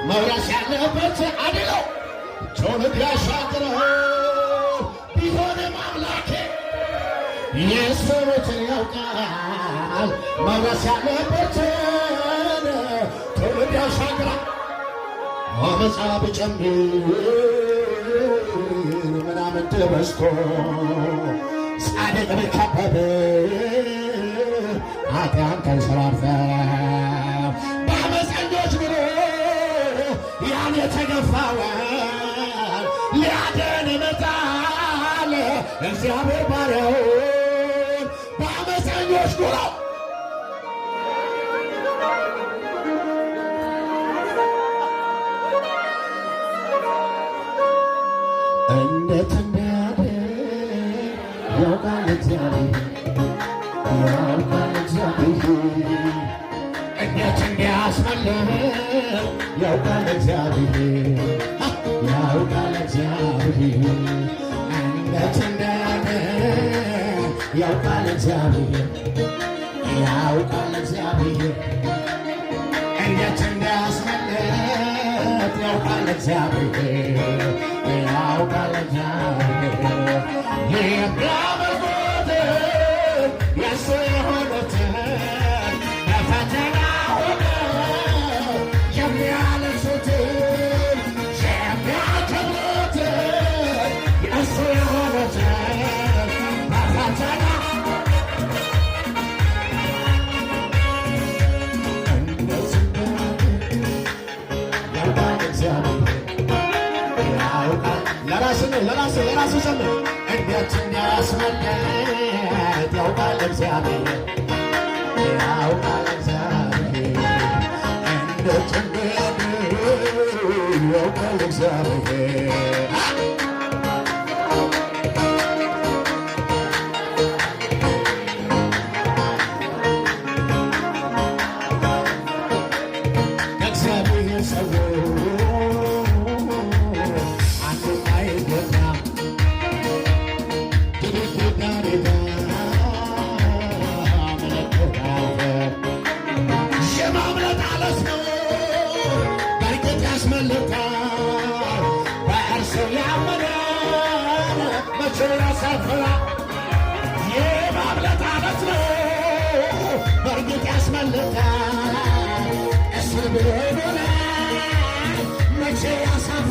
መውረስ ያለበት አድለው ትውልድ ያሻግረው ቢሆንም አምላኬ የሰሩትን ያውቃል። መውረስ ያለበትን ትውልድ ያሻግረው አመፃ ብጨምር ምናምን በዝቶ ጻድቅ ቢከበብ ኃጢአን ተንሰራፋ በአመፀኞች ብሎ ያን የተገፋውን ሊያድን ይመጣል እግዚአብሔር ባሪያውን በአመፀኞች ጉሮ እንዴት እንዲያድን ያውቃል እግዚአብሔር እንዴት እንዲያስመልጥ ያውቃል እግዚአብሔር ያውቃል እግዚአብሔር እንዴት እንዲያድን ያውቃል እግዚአብሔር ያውቃል እግዚአብሔር እንዴት እንዲያስመልጥ ያውቃል እግዚአብሔር ያውቃል እግዚአብሔር የሚያመልኩት የእሱ የሆኑትን በፈተና ሆነው የሚያለቅሱትን የሚያከብሩትን የእሱ የሆኑትን በፈተና ያውቃል እግዚአብሔር ለራሱ ዘመን እንዴት እንዲያስመልጥ ያውቃል እግዚአብሔር ያውቃል እግዚአብሔር እንዴት እንዲያድን ያውቃል እግዚአብሔር ከእግዚአብሔር ሰዎች በእርሱ ያመነ መቼ ያሳፍራል? የማምለጥ ዓለት ነው በእርግጥ ያስመልጣል። እስር ብሎ መቼ ያሳፍራል?